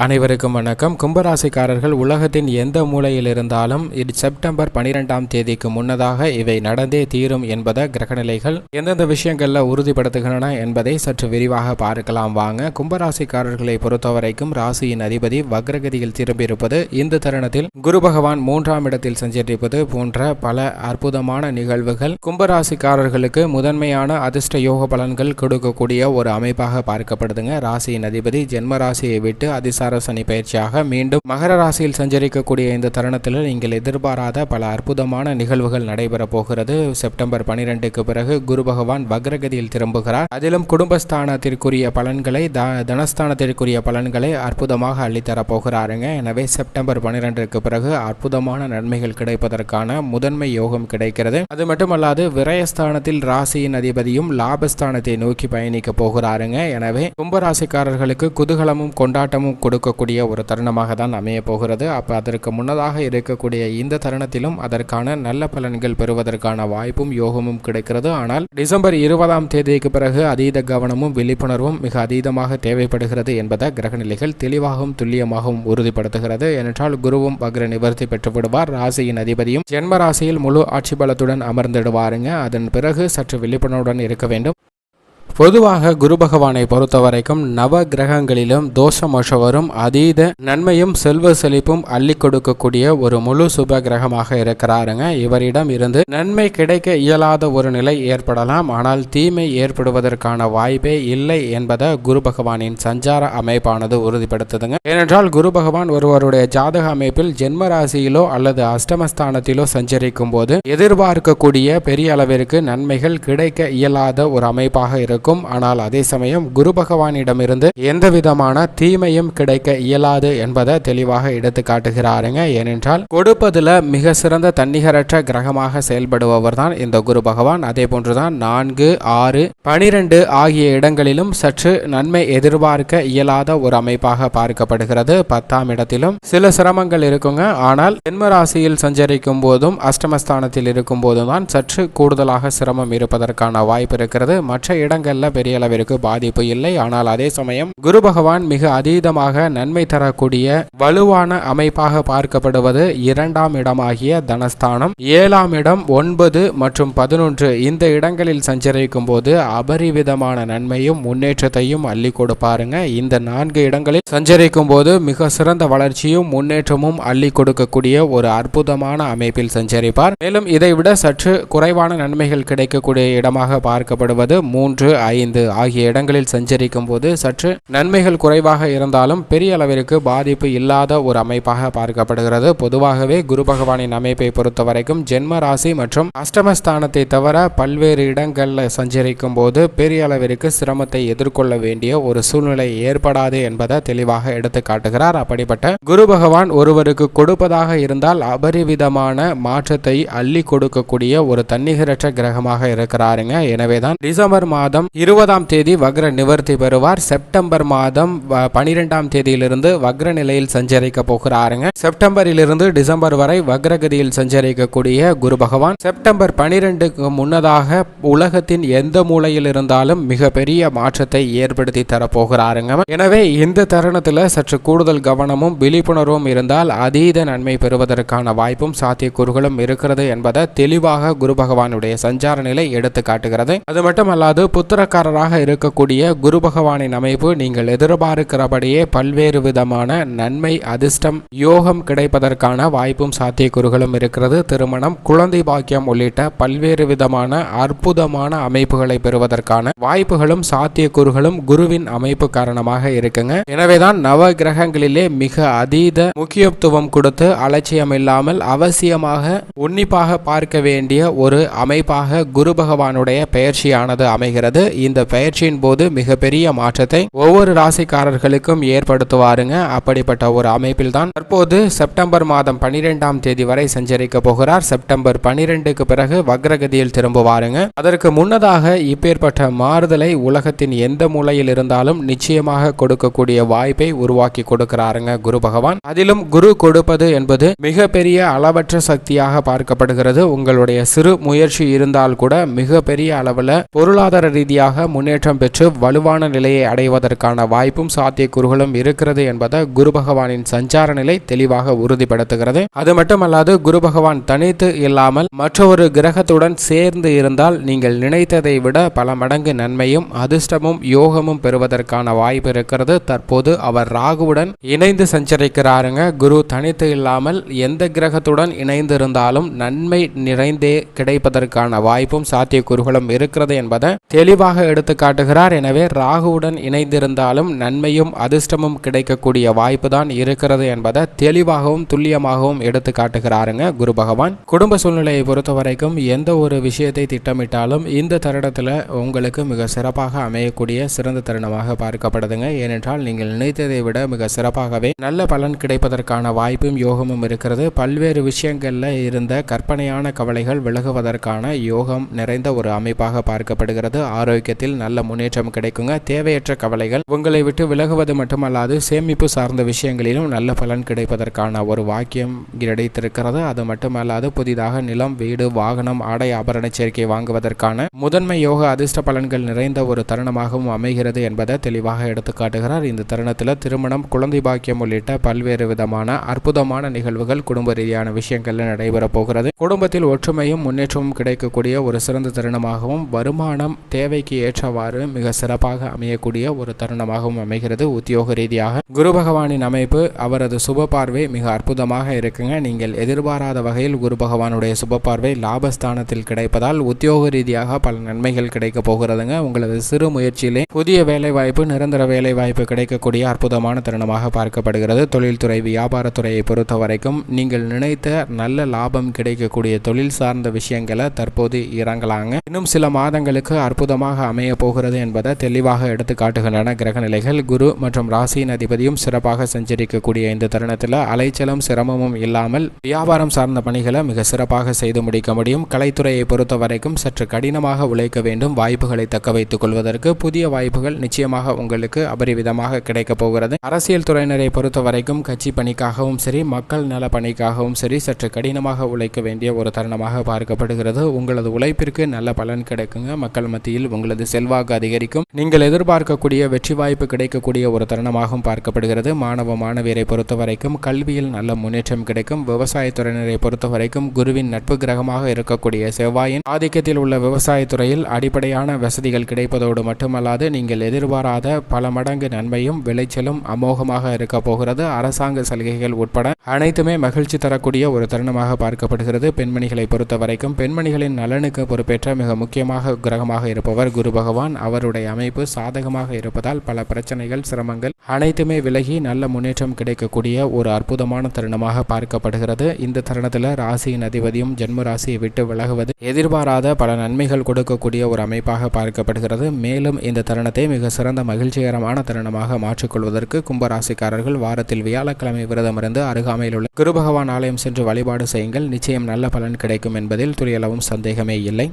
அனைவருக்கும் வணக்கம். கும்பராசிக்காரர்கள் உலகத்தின் எந்த மூலையில் இருந்தாலும் செப்டம்பர் 12ஆம் தேதிக்கு முன்னதாக இவை நடந்தே தீரும் என்பதை கிரகநிலைகள் எந்தெந்த விஷயங்கள்ல உறுதிப்படுத்துகின்றன என்பதை சற்று விரிவாக பார்க்கலாம் வாங்க. கும்பராசிக்காரர்களை பொறுத்தவரைக்கும் ராசியின் அதிபதி வக்ரகதியில் திரும்பியிருப்பது, இந்த தருணத்தில் குரு பகவான் 3ஆம் இடத்தில் சஞ்சரிப்பது போன்ற பல அற்புதமான நிகழ்வுகள் கும்பராசிக்காரர்களுக்கு முதன்மையான அதிர்ஷ்ட யோக பலன்கள் கொடுக்கக்கூடிய ஒரு அமைப்பாக பார்க்கப்படுதுங்க. ராசியின் அதிபதி ஜென்ம ராசியை விட்டு அதிசார சனி பயிற்சியாக மீண்டும் மகர ராசியில் சஞ்சரிக்கக்கூடிய இந்த தருணத்தில் நீங்கள் எதிர்பாராத பல அற்புதமான நிகழ்வுகள் நடைபெற போகிறது. செப்டம்பர் 12க்கு பிறகு குரு பகவான் வக்ரகதியில் திரும்புகிறார். அதிலும் குடும்பஸ்தானத்திற்குரிய பலன்களை தனஸ்தானத்திற்குரிய பலன்களை அற்புதமாக அள்ளித்தர போகிறாருங்க. எனவே செப்டம்பர் 12க்கு பிறகு அற்புதமான நன்மைகள் கிடைப்பதற்கான முதன்மை யோகம் கிடைக்கிறது. அது மட்டுமல்லாது விரயஸ்தானத்தில் ராசியின் அதிபதியும் லாபஸ்தானத்தை நோக்கி பயணிக்க போகிறாருங்க. எனவே கும்பராசிக்காரர்களுக்கு குதூகலமும் கொண்டாட்டமும் கொடுக்கக்கூடிய ஒரு தருணமாக தான் அமைய போகிறது. அப்ப அதற்கு முன்னதாக இருக்கக்கூடிய இந்த தருணத்திலும் அதற்கான நல்ல பலன்கள் பெறுவதற்கான வாய்ப்பும் யோகமும் கிடைக்கிறது. ஆனால் டிசம்பர் 20ஆம் தேதிக்கு பிறகு அதீத கவனமும் விழிப்புணர்வும் மிக அதீதமாக தேவைப்படுகிறது என்பதை கிரகநிலைகள் தெளிவாகவும் துல்லியமாகவும் உறுதிப்படுத்துகிறது. ஏனென்றால் குருவும் வக்ர நிவர்த்தி பெற்று விடுவார். ராசியின் அதிபதியும் ஜென்ம ராசியில் முழு ஆட்சி பலத்துடன் அமர்ந்திடுவாருங்க. அதன் பிறகு சற்று விழிப்புணர்வுடன் இருக்க வேண்டும். பொதுவாக குரு பகவானை பொறுத்தவரைக்கும் நவ கிரகங்களிலும் தோஷமோஷவரும் அதீத நன்மையும் செல்வ செழிப்பும் அள்ளி கொடுக்கக்கூடிய ஒரு முழு சுப கிரகமாக இருக்கிறாருங்க. இவரிடம் இருந்து நன்மை கிடைக்க இயலாத ஒரு நிலை ஏற்படலாம், ஆனால் தீமை ஏற்படுவதற்கான வாய்ப்பே இல்லை என்பதை குரு பகவானின் சஞ்சார அமைப்பானது உறுதிப்படுத்துதுங்க. ஏனென்றால் குரு பகவான் ஒருவருடைய ஜாதக அமைப்பில் ஜென்ம ராசியிலோ அல்லது அஷ்டமஸ்தானத்திலோ சஞ்சரிக்கும் போது எதிர்பார்க்கக்கூடிய பெரிய அளவிற்கு நன்மைகள் கிடைக்க இயலாத ஒரு அமைப்பாக இருக்கும். ஆனால் அதே சமயம் குரு பகவானிடமிருந்து எந்த விதமான தீமையும் கிடைக்க இயலாது என்பதை தெளிவாக எடுத்து காட்டுகிறாருங்க. ஏனென்றால் கொடுப்பதுல மிக சிறந்த தன்னிகரற்ற கிரகமாக செயல்படுபவர் தான் இந்த குரு பகவான். அதே போன்றுதான் 4, 6, 12 ஆகிய இடங்களிலும் சற்று நன்மை எதிர்பார்க்க இயலாத ஒரு அமைப்பாக பார்க்கப்படுகிறது. 10ஆம் இடத்திலும் சில சிரமங்கள் இருக்குங்க. ஆனால் ஜென்ம ராசியில் சஞ்சரிக்கும் போதும் அஷ்டமஸ்தானத்தில் இருக்கும் போதும் தான் சற்று கூடுதலாக சிரமம் இருப்பதற்கான வாய்ப்பு இருக்கிறது. மற்ற இடங்கள் பெரிய அளவிற்கு பாதிப்பு இல்லை. ஆனால் அதே சமயம் குரு பகவான் மிக அதீதமாக நன்மை தரக்கூடிய வலுவான அமைப்பாக பார்க்கப்படுவது 2ஆம் இடமாகிய தனஸ்தானம், 7ஆம் இடம், 9 மற்றும் 11 இந்த இடங்களில் சஞ்சரிக்கும் போது அபரிவிதமான நன்மையும் முன்னேற்றத்தையும் அள்ளி கொடுப்பாருங்க. இந்த 4 இடங்களில் சஞ்சரிக்கும் போது மிக சிறந்த வளர்ச்சியும் முன்னேற்றமும் அள்ளி கொடுக்கக்கூடிய ஒரு அற்புதமான அமைப்பில் சஞ்சரிப்பார். மேலும் இதைவிட சற்று குறைவான நன்மைகள் கிடைக்கக்கூடிய இடமாக பார்க்கப்படுவது 3, 5 ஆகிய இடங்களில் சஞ்சரிக்கும் போது சற்று நன்மைகள் குறைவாக இருந்தாலும் பெரிய அளவிற்கு பாதிப்பு இல்லாத ஒரு அமைப்பாக பார்க்கப்படுகிறது. பொதுவாகவே குரு பகவானின் அமைப்பை பொறுத்தவரைக்கும் ஜென்ம ராசி மற்றும் அஷ்டமஸ்தானத்தை தவிர பல்வேறு இடங்களில் சஞ்சரிக்கும் போது பெரிய அளவிற்கு சிரமத்தை எதிர்கொள்ள வேண்டிய ஒரு சூழ்நிலை ஏற்படாது என்பதை தெளிவாக எடுத்து காட்டுகிறார். அப்படிப்பட்ட குரு பகவான் ஒருவருக்கு கொடுப்பதாக இருந்தால் அபரிவிதமான மாற்றத்தை அள்ளி கொடுக்கக்கூடிய ஒரு தன்னிகரற்ற கிரகமாக இருக்கிறாருங்க. எனவேதான் டிசம்பர் மாதம் 20ஆம் தேதி வக்ர நிவர்த்தி பெறுவார். செப்டம்பர் மாதம் 12ஆம் தேதியிலிருந்து வக்ர நிலையில் சஞ்சரிக்க போகிறாருங்க. செப்டம்பரிலிருந்து டிசம்பர் வரை வக்ரகதியில் சஞ்சரிக்கக்கூடிய குரு பகவான் செப்டம்பர் 12க்கு முன்னதாக உலகத்தின் எந்த மூலையில் இருந்தாலும் மிகப்பெரிய மாற்றத்தை ஏற்படுத்தி தரப்போகிறாருங்க. எனவே இந்த தருணத்தில் சற்று கூடுதல் கவனமும் விழிப்புணர்வும் இருந்தால் அதீத நன்மை பெறுவதற்கான வாய்ப்பும் சாத்தியக்கூறுகளும் இருக்கிறது என்பதை தெளிவாக குரு பகவானுடைய சஞ்சார நிலை எடுத்து காட்டுகிறது. அது மட்டுமல்லாது புத்திரக்காரராக இருக்கக்கூடிய குரு பகவானின் அமைப்பு நீங்கள் எதிர்பார்க்கிறபடியே பல்வேறு விதமான நன்மை, அதிர்ஷ்டம், யோகம் கிடைப்பதற்கான வாய்ப்பும் சாத்தியக்கூறுகளும் இருக்கிறது. திருமணம், குழந்தை பாக்கியம் உள்ளிட்ட பல்வேறு விதமான அற்புதமான அமைப்புகளை பெறுவதற்கான வாய்ப்புகளும் சாத்தியக்கூறுகளும் குருவின் அமைப்பு காரணமாக இருக்குங்க. எனவேதான் நவ கிரகங்களிலே மிக அதீத முக்கியத்துவம் கொடுத்து அலட்சியம் இல்லாமல் அவசியமாக உன்னிப்பாக பார்க்க வேண்டிய ஒரு அமைப்பாக குரு பகவானுடைய பெயர்ச்சியானது அமைகிறது. இந்த பயிற்சியின் போது மிகப்பெரிய மாற்றத்தை ஒவ்வொரு ராசிக்காரர்களுக்கும் ஏற்படுத்துவாருங்க. அப்படிப்பட்ட ஒரு அமைப்பில் தான் தற்போது செப்டம்பர் மாதம் 12ஆம் தேதி வரை சஞ்சரிக்க போகிறார். செப்டம்பர் 12க்கு பிறகு வக்ரகதியில் திரும்புவாருங்க. அதற்கு முன்னதாக இப்பேற்பட்ட மாறுதலை உலகத்தின் எந்த மூலையில் இருந்தாலும் நிச்சயமாக கொடுக்கக்கூடிய வாய்ப்பை உருவாக்கி கொடுக்கிறாருங்க குரு பகவான். அதிலும் குரு கொடுப்பது என்பது மிகப்பெரிய அளவற்ற சக்தியாக பார்க்கப்படுகிறது. உங்களுடைய சிறு முயற்சி இருந்தால் கூட மிகப்பெரிய அளவில் பொருளாதார ரீதியாக படிப்படியாக முன்னேற்றம் பெற்று வலுவான நிலையை அடைவதற்கான வாய்ப்பும் சாத்தியக்கூறுகளும் இருக்கிறது என்பதை குரு பகவானின் சஞ்சார நிலை தெளிவாக உறுதிப்படுத்துகிறது. அது மட்டுமல்லாது குரு பகவான் தனித்து இல்லாமல் மற்றொரு கிரகத்துடன் சேர்ந்து இருந்தால் நீங்கள் நினைத்ததை விட பல மடங்கு நன்மையும் அதிர்ஷ்டமும் யோகமும் பெறுவதற்கான வாய்ப்பு இருக்கிறது. தற்போது அவர் ராகுவுடன் இணைந்து சஞ்சரிக்கிறாருங்க. குரு தனித்து இல்லாமல் எந்த கிரகத்துடன் இணைந்து இருந்தாலும் நன்மை நிறைந்தே கிடைப்பதற்கான வாய்ப்பும் சாத்தியக்கூறுகளும் இருக்கிறது என்பதை தெளிவாக எடுத்து காட்டுகிறார். எனவே ராகுவுடன் இணைந்திருந்தாலும் நன்மையும் அதிர்ஷ்டமும் கிடைக்கக்கூடிய வாய்ப்பு தான் இருக்கிறது என்பதை தெளிவாகவும் துல்லியமாகவும் எடுத்து காட்டுகிறாருங்க குரு பகவான். குடும்ப சூழ்நிலையை பொறுத்த வரைக்கும் எந்த ஒரு விஷயத்தை திட்டமிட்டாலும் இந்த தருணத்தில் உங்களுக்கு மிக சிறப்பாக அமையக்கூடிய சிறந்த தருணமாக பார்க்கப்படுதுங்க. ஏனென்றால் நீங்கள் நினைத்ததை விட மிக சிறப்பாகவே நல்ல பலன் கிடைப்பதற்கான வாய்ப்பும் யோகமும் இருக்கிறது. பல்வேறு விஷயங்கள்ல இருந்த கற்பனையான கவலைகள் விலகுவதற்கான யோகம் நிறைந்த ஒரு அமைப்பாக பார்க்கப்படுகிறது. ஆரோக்கியத்தில் நல்ல முன்னேற்றம் கிடைக்குங்க. தேவையற்ற கவலைகள் உங்களை விட்டு விலகுவது மட்டுமல்லாது சேமிப்பு சார்ந்த விஷயங்களிலும் நல்ல பலன் கிடைப்பதற்கான ஒரு வாக்கியம் கிடைத்திருக்கிறது. அது மட்டுமல்லாது புதிதாக நிலம், வீடு, வாகனம், ஆடை, ஆபரண சேர்க்கை வாங்குவதற்கான முதன்மை யோக அதிர்ஷ்ட பலன்கள் நிறைந்த ஒரு தருணமாகவும் அமைகிறது என்பதை தெளிவாக எடுத்து காட்டுகிறார். இந்த தருணத்தில் திருமணம், குழந்தை பாக்கியம் உள்ளிட்ட பல்வேறு விதமான அற்புதமான நிகழ்வுகள் குடும்ப ரீதியான விஷயங்கள்ல நடைபெற போகிறது. குடும்பத்தில் ஒற்றுமையும் முன்னேற்றமும் கிடைக்கக்கூடிய ஒரு சிறந்த தருணமாகவும் வருமானம் தேவைக்கு ஏற்றவாறு மிக சிறப்பாக அமையக்கூடிய ஒரு தருணமாகவும் அமைகிறது. உத்தியோக ரீதியாக குரு பகவானின் அமைப்பு, அவரது சுப பார்வை மிக அற்புதமாக இருக்குங்க. நீங்கள் எதிர்பாராத வகையில் குரு பகவானுடைய சுப பார்வை லாபஸ்தானத்தில் கிடைப்பதால் உத்தியோக ரீதியாக பல நன்மைகள் கிடைக்க போகிறதுங்க. உங்களது சிறு முயற்சியிலே புதிய வேலை வாய்ப்பு, நிரந்தர வேலை வாய்ப்பு கிடைக்கக்கூடிய அற்புதமான தருணமாக பார்க்கப்படுகிறது. தொழில்துறை, வியாபாரத்துறையை பொறுத்த வரைக்கும் நீங்கள் நினைத்த நல்ல லாபம் கிடைக்கக்கூடிய தொழில் சார்ந்த விஷயங்களை தற்போது இறங்கலாங்க. இன்னும் சில மாதங்களுக்கு அற்புதமாக அமைய போகிறது என்பதை தெளிவாக எடுத்து காட்டுகின்றன கிரக நிலைகள். குரு மற்றும் ராசியின் அதிபதியும் சிறப்பாக சஞ்சரிக்கக்கூடிய இந்த தருணத்தில் அலைச்சலும் சிரமமும் இல்லாமல் வியாபாரம் சார்ந்த பணிகளை மிக சிறப்பாக செய்து முடிக்க முடியும். கலைத்துறையை பொறுத்த வரைக்கும் சற்று கடினமாக உழைக்க வேண்டும். வாய்ப்புகளை தக்க வைத்துக் கொள்வதற்கு புதிய வாய்ப்புகள் நிச்சயமாக உங்களுக்கு அபரிவிதமாக கிடைக்க போகிறது. அரசியல் துறையினரை பொறுத்த வரைக்கும் கட்சி பணிக்காகவும் சரி, மக்கள் நல பணிக்காகவும் சரி சற்று கடினமாக உழைக்க வேண்டிய ஒரு தருணமாக பார்க்கப்படுகிறது. உங்களது உழைப்பிற்கு நல்ல பலன் கிடைக்குங்க. மக்கள் மத்தியில் உங்களது செல்வாக்கு அதிகரிக்கும். நீங்கள் எதிர்பார்க்கக்கூடிய வெற்றி வாய்ப்பு கிடைக்கக்கூடிய ஒரு தருணமாகவும் பார்க்கப்படுகிறது. மாணவ மாணவியரை பொறுத்த வரைக்கும் கல்வியில் நல்ல முன்னேற்றம் கிடைக்கும். விவசாயத்துறையினரை பொறுத்த வரைக்கும் குருவின் நட்பு கிரகமாக இருக்கக்கூடிய செவ்வாயின் ஆதிக்கத்தில் உள்ள விவசாயத்துறையில் அடிப்படையான வசதிகள் கிடைப்பதோடு மட்டுமல்லாது நீங்கள் எதிர்பாராத பல மடங்கு நன்மையும் விளைச்சலும் அமோகமாக இருக்க போகிறது. அரசாங்க சலுகைகள் உட்பட அனைத்துமே மகிழ்ச்சி தரக்கூடிய ஒரு தருணமாக பார்க்கப்படுகிறது. பெண்மணிகளை பொறுத்த வரைக்கும் பெண்மணிகளின் நலனுக்கு பொறுப்பேற்ற மிக முக்கியமாக கிரகமாக இருப்பவர் குரு பகவான். அவருடைய அமைப்பு சாதகமாக இருப்பதால் பல பிரச்சனைகள், சிரமங்கள் அனைத்துமே விலகி நல்ல முன்னேற்றம் கிடைக்கக்கூடிய ஒரு அற்புதமான தருணமாக பார்க்கப்படுகிறது. இந்த தருணத்தில் ராசியின் அதிபதியும் ஜென்ம ராசியை விட்டு விலகுவது எதிர்பாராத பல நன்மைகள் கொடுக்கக்கூடிய ஒரு அமைப்பாக பார்க்கப்படுகிறது. மேலும் இந்த தருணத்தை மிக சிறந்த மகிழ்ச்சிகரமான தருணமாக மாற்றிக்கொள்வதற்கு கும்பராசிக்காரர்கள் வாரத்தில் வியாழக்கிழமை விரதமிருந்து அருகாமையில் உள்ள குரு பகவான் ஆலயம் சென்று வழிபாடு செய்யுங்கள். நிச்சயம் நல்ல பலன் கிடைக்கும் என்பதில் துளியளவும் சந்தேகமே இல்லை.